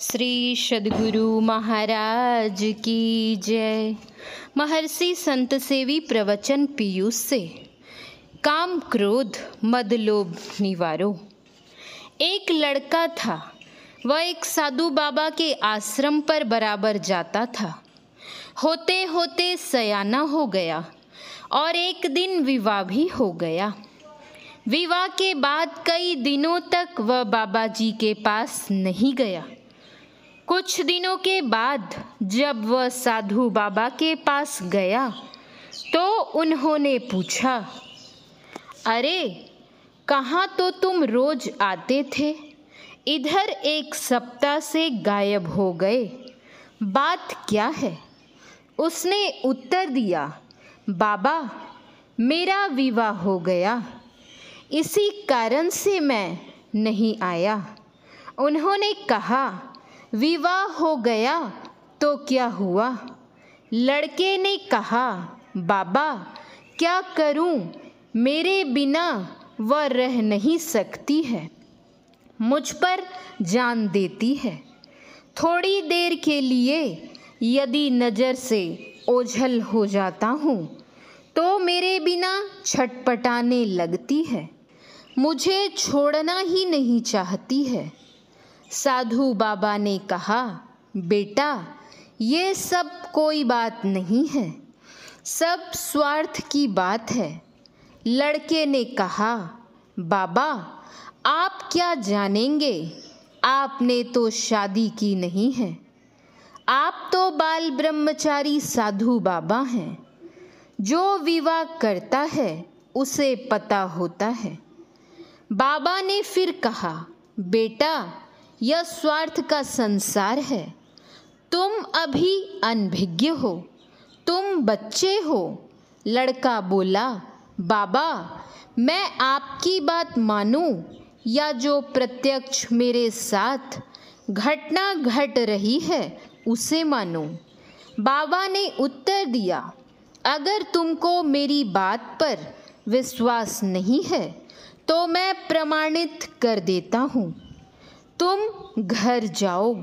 श्री सद्गुरु महाराज की जय। महर्षि संत सेवी प्रवचन पीयूष से। काम क्रोध मद लोभ निवारो। एक लड़का था, वह एक साधु बाबा के आश्रम पर बराबर जाता था। होते होते सयाना हो गया और एक दिन विवाह भी हो गया। विवाह के बाद कई दिनों तक वह बाबा जी के पास नहीं गया। कुछ दिनों के बाद जब वह साधु बाबा के पास गया तो उन्होंने पूछा, अरे कहाँ तो तुम रोज आते थे, इधर एक सप्ताह से गायब हो गए, बात क्या है? उसने उत्तर दिया, बाबा मेरा विवाह हो गया, इसी कारण से मैं नहीं आया। उन्होंने कहा, विवाह हो गया तो क्या हुआ? लड़के ने कहा, बाबा क्या करूं, मेरे बिना वह रह नहीं सकती है, मुझ पर जान देती है। थोड़ी देर के लिए यदि नज़र से ओझल हो जाता हूँ तो मेरे बिना छटपटाने लगती है, मुझे छोड़ना ही नहीं चाहती है। साधु बाबा ने कहा, बेटा ये सब कोई बात नहीं है, सब स्वार्थ की बात है। लड़के ने कहा, बाबा आप क्या जानेंगे, आपने तो शादी की नहीं है, आप तो बाल ब्रह्मचारी साधु बाबा हैं। जो विवाह करता है उसे पता होता है। बाबा ने फिर कहा, बेटा यह स्वार्थ का संसार है, तुम अभी अनभिज्ञ हो, तुम बच्चे हो। लड़का बोला, बाबा मैं आपकी बात मानूं या जो प्रत्यक्ष मेरे साथ घटना घट रही है उसे मानूं? बाबा ने उत्तर दिया, अगर तुमको मेरी बात पर विश्वास नहीं है तो मैं प्रमाणित कर देता हूँ। तुम घर जाओ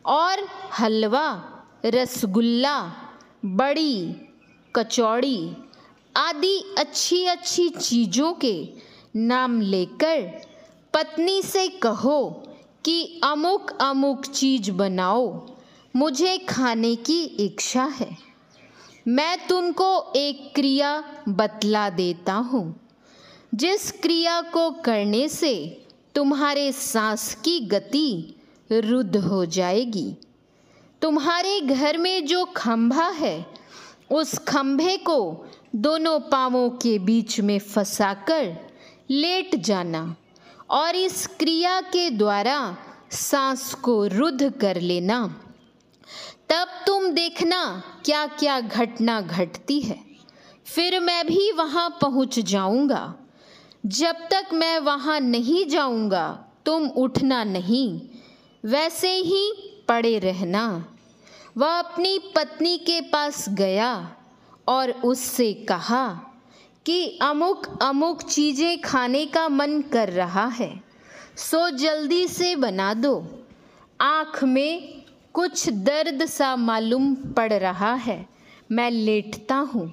और हलवा, रसगुल्ला, बड़ी, कचौड़ी आदि अच्छी अच्छी चीज़ों के नाम लेकर पत्नी से कहो कि अमुक अमुक चीज़ बनाओ, मुझे खाने की इच्छा है। मैं तुमको एक क्रिया बतला देता हूँ, जिस क्रिया को करने से तुम्हारे सांस की गति रुद्ध हो जाएगी। तुम्हारे घर में जो खंभा है उस खंभे को दोनों पांवों के बीच में फंसाकर लेट जाना और इस क्रिया के द्वारा सांस को रुद्ध कर लेना। तब तुम देखना क्या क्या घटना घटती है। फिर मैं भी वहाँ पहुँच जाऊँगा। जब तक मैं वहाँ नहीं जाऊँगा तुम उठना नहीं, वैसे ही पड़े रहना। वह अपनी पत्नी के पास गया और उससे कहा कि अमुक अमुक चीज़ें खाने का मन कर रहा है, सो जल्दी से बना दो। आँख में कुछ दर्द सा मालूम पड़ रहा है, मैं लेटता हूँ।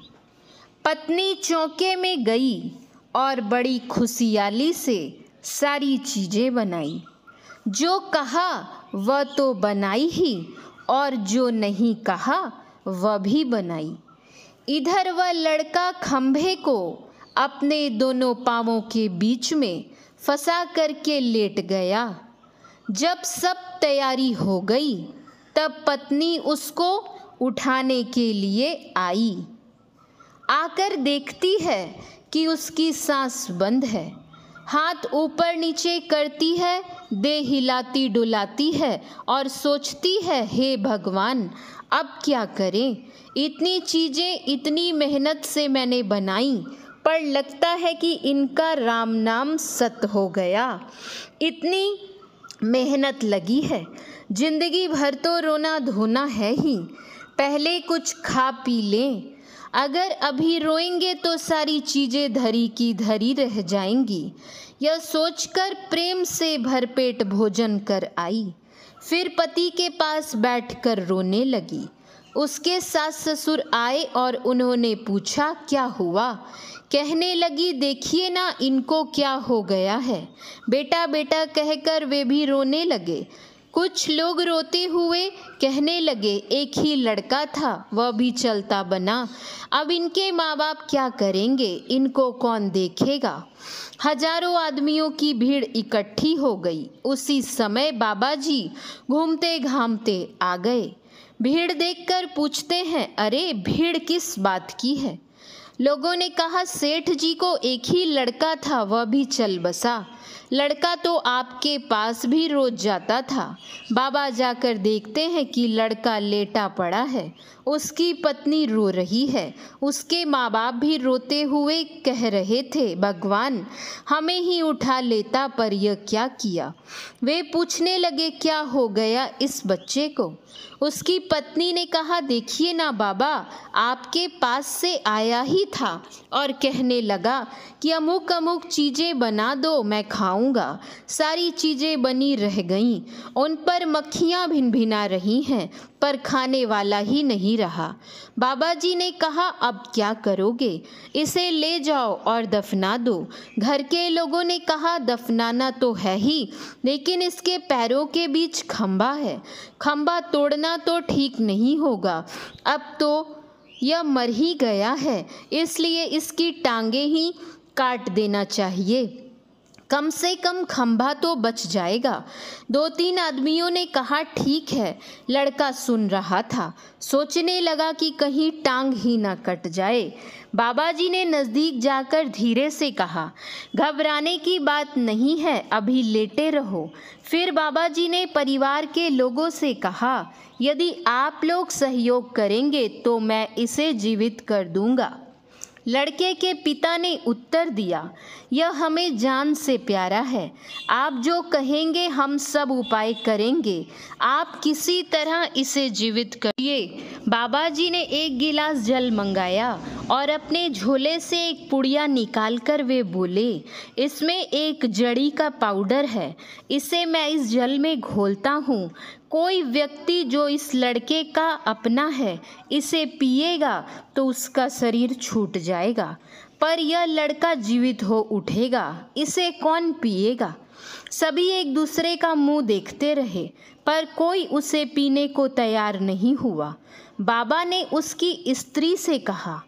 पत्नी चौके में गई और बड़ी खुशहाली से सारी चीज़ें बनाई। जो कहा वह तो बनाई ही और जो नहीं कहा वह भी बनाई। इधर वह लड़का खंभे को अपने दोनों पांवों के बीच में फंसा करके लेट गया। जब सब तैयारी हो गई तब पत्नी उसको उठाने के लिए आई। आकर देखती है कि उसकी सांस बंद है, हाथ ऊपर नीचे करती है, देह हिलाती डुलाती है और सोचती है, हे भगवान अब क्या करें, इतनी चीज़ें इतनी मेहनत से मैंने बनाई पर लगता है कि इनका राम नाम सत हो गया। इतनी मेहनत लगी है, जिंदगी भर तो रोना धोना है ही, पहले कुछ खा पी लें, अगर अभी रोएंगे तो सारी चीज़ें धरी की धरी रह जाएंगी। यह सोचकर प्रेम से भरपेट भोजन कर आई। फिर पति के पास बैठकर रोने लगी। उसके सास ससुर आए और उन्होंने पूछा क्या हुआ। कहने लगी देखिए ना इनको क्या हो गया है। बेटा बेटा कहकर वे भी रोने लगे। कुछ लोग रोते हुए कहने लगे एक ही लड़का था, वह भी चलता बना, अब इनके माँ बाप क्या करेंगे, इनको कौन देखेगा। हजारों आदमियों की भीड़ इकट्ठी हो गई। उसी समय बाबा जी घूमते घामते आ गए। भीड़ देखकर पूछते हैं अरे भीड़ किस बात की है। लोगों ने कहा सेठ जी को एक ही लड़का था, वह भी चल बसा। लड़का तो आपके पास भी रोज जाता था। बाबा जाकर देखते हैं कि लड़का लेटा पड़ा है, उसकी पत्नी रो रही है, उसके माँ बाप भी रोते हुए कह रहे थे भगवान हमें ही उठा लेता, पर यह क्या किया। वे पूछने लगे क्या हो गया इस बच्चे को। उसकी पत्नी ने कहा देखिए ना बाबा, आपके पास से आया ही था और कहने लगा कि अमुक अमुक चीज़ें बना दो मैं खाऊंगा। सारी चीज़ें बनी रह गईं, उन पर मक्खियाँ भिन भिना रही हैं, पर खाने वाला ही नहीं रहा। बाबा जी ने कहा अब क्या करोगे, इसे ले जाओ और दफना दो। घर के लोगों ने कहा दफनाना तो है ही, लेकिन इसके पैरों के बीच खंभा है, खंभा तोड़ना तो ठीक नहीं होगा। अब तो यह मर ही गया है, इसलिए इसकी टांगें ही काट देना चाहिए, कम से कम खंभा तो बच जाएगा। 2-3 आदमियों ने कहा ठीक है। लड़का सुन रहा था, सोचने लगा कि कहीं टांग ही ना कट जाए। बाबा जी ने नज़दीक जाकर धीरे से कहा घबराने की बात नहीं है, अभी लेटे रहो। फिर बाबा जी ने परिवार के लोगों से कहा यदि आप लोग सहयोग करेंगे तो मैं इसे जीवित कर दूंगा। लड़के के पिता ने उत्तर दिया यह हमें जान से प्यारा है, आप जो कहेंगे हम सब उपाय करेंगे, आप किसी तरह इसे जीवित करिए। बाबा जी ने एक गिलास जल मंगाया और अपने झोले से एक पुड़िया निकालकर वे बोले इसमें एक जड़ी का पाउडर है, इसे मैं इस जल में घोलता हूँ। कोई व्यक्ति जो इस लड़के का अपना है इसे पिएगा तो उसका शरीर छूट जाएगा, पर यह लड़का जीवित हो उठेगा, इसे कौन पिएगा। सभी एक दूसरे का मुंह देखते रहे, पर कोई उसे पीने को तैयार नहीं हुआ। बाबा ने उसकी स्त्री से कहा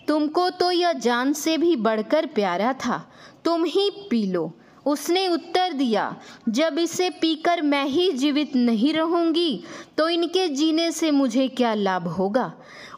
तुमको तो यह जान से भी बढ़कर प्यारा था, तुम ही पी लो। उसने उत्तर दिया जब इसे पीकर मैं ही जीवित नहीं रहूंगी तो इनके जीने से मुझे क्या लाभ होगा।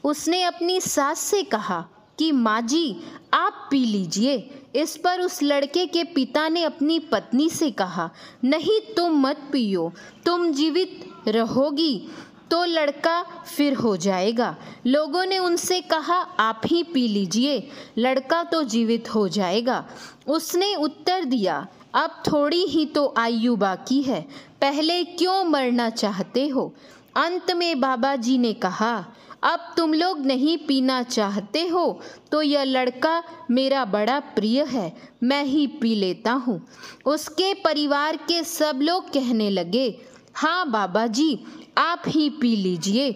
उसने अपनी सास से कहा कि माँ जी आप पी लीजिए। इस पर उस लड़के के पिता ने अपनी पत्नी से कहा नहीं तुम मत पियो, तुम जीवित रहोगी तो लड़का फिर हो जाएगा। लोगों ने उनसे कहा आप ही पी लीजिए, लड़का तो जीवित हो जाएगा। उसने उत्तर दिया अब थोड़ी ही तो आयु बाकी है, पहले क्यों मरना चाहते हो। अंत में बाबा जी ने कहा अब तुम लोग नहीं पीना चाहते हो तो यह लड़का मेरा बड़ा प्रिय है, मैं ही पी लेता हूँ। उसके परिवार के सब लोग कहने लगे हाँ बाबा जी आप ही पी लीजिए,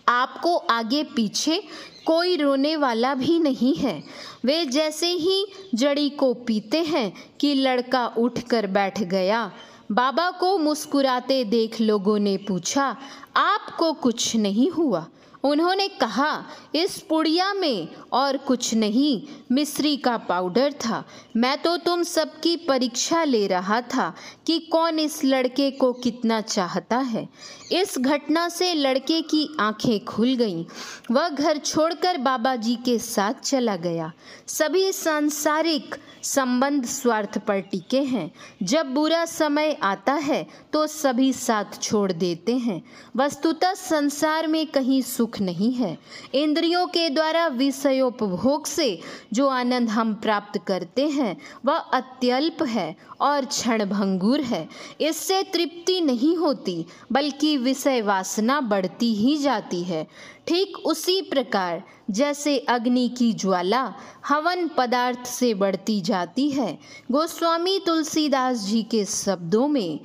आपको आगे पीछे कोई रोने वाला भी नहीं है। वे जैसे ही जड़ी को पीते हैं कि लड़का उठकर बैठ गया। बाबा को मुस्कुराते देख लोगों ने पूछा आपको कुछ नहीं हुआ। उन्होंने कहा इस पुड़िया में और कुछ नहीं, मिश्री का पाउडर था। मैं तो तुम सबकी परीक्षा ले रहा था कि कौन इस लड़के को कितना चाहता है। इस घटना से लड़के की आंखें खुल गईं। वह घर छोड़कर बाबा जी के साथ चला गया। सभी सांसारिक संबंध स्वार्थ पर टिके हैं। जब बुरा समय आता है तो सभी साथ छोड़ देते हैं। वस्तुतः संसार में कहीं सुख नहीं है। इंद्रियों के द्वारा विषयोपभोग से जो आनंद हम प्राप्त करते हैं वह अत्यल्प है और क्षणभंगुर है। इससे तृप्ति नहीं होती बल्कि विषय वासना बढ़ती ही जाती है। ठीक उसी प्रकार जैसे अग्नि की ज्वाला हवन पदार्थ से बढ़ती जाती है। गोस्वामी तुलसीदास जी के शब्दों में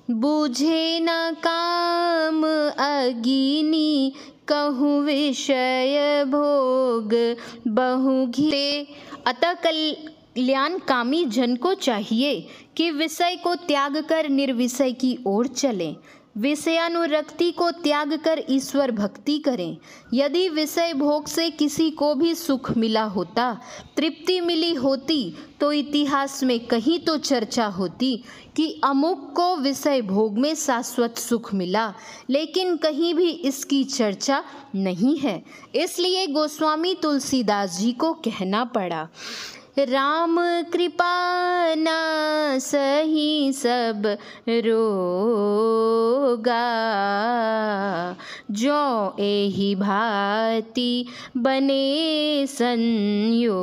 बूझे न काम अगिनी, कहूँ विषय भोग बहु घिरे। अतः कल्याणकामी जन को चाहिए कि विषय को त्याग कर निर्विषय की ओर चलें, विषयानुरक्ति को त्याग कर ईश्वर भक्ति करें। यदि विषय भोग से किसी को भी सुख मिला होता, तृप्ति मिली होती, तो इतिहास में कहीं तो चर्चा होती कि अमुक को विषय भोग में शाश्वत सुख मिला, लेकिन कहीं भी इसकी चर्चा नहीं है। इसलिए गोस्वामी तुलसीदास जी को कहना पड़ा, राम कृपा नासहि सब रोगा, जो एहि भांति बने संयोगा।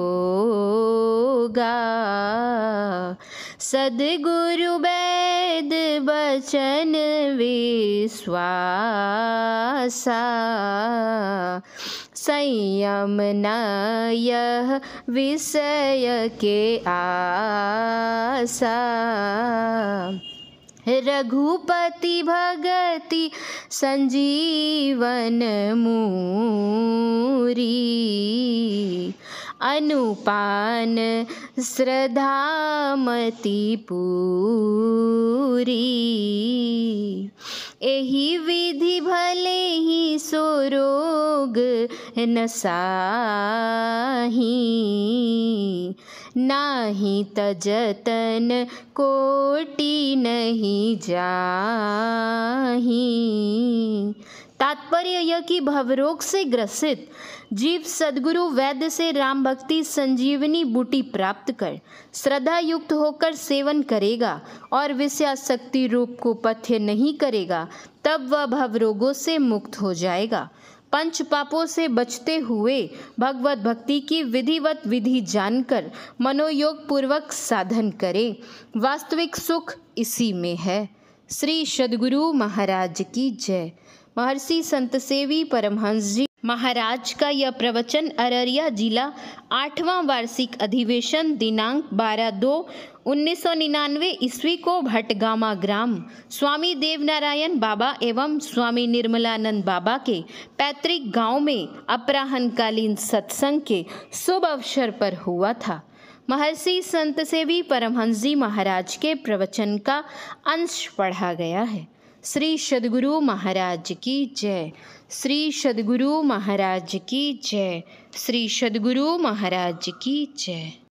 सद्गुरु वेद बचन विश्वासा, संयम न यह विषय के आसा। रघुपति भगति संजीवन मूरी, अनुपान श्रद्धामति पूरी। एहि विधि भले ही सो रोग न साही, नाही तजतन कोटि नहीं जाही। तात्पर्य यह कि भवरोग से ग्रसित जीव सद्गुरु वैद्य से राम भक्ति संजीवनी बूटी प्राप्त कर श्रद्धा युक्त होकर सेवन करेगा और विषयासक्ति रूप को पथ्य नहीं करेगा, तब वह भवरोगों से मुक्त हो जाएगा। पंच पापों से बचते हुए भगवत भक्ति की विधिवत विधि जानकर मनोयोग पूर्वक साधन करे। वास्तविक सुख इसी में है। श्री सद्गुरु महाराज की जय। महर्षि संत सेवी परमहंस जी महाराज का यह प्रवचन अररिया जिला 8वां वार्षिक अधिवेशन दिनांक 12/2/1999 ईस्वी को भटगामा ग्राम स्वामी देवनारायण बाबा एवं स्वामी निर्मलानंद बाबा के पैतृक गांव में अपराह्नकालीन सत्संग के शुभ अवसर पर हुआ था। महर्षि संत सेवी परमहंस जी महाराज के प्रवचन का अंश पढ़ा गया है। श्री सद्गुरु महाराज की जय। श्री सद्गुरु महाराज की जय। श्री सद्गुरु महाराज की जय।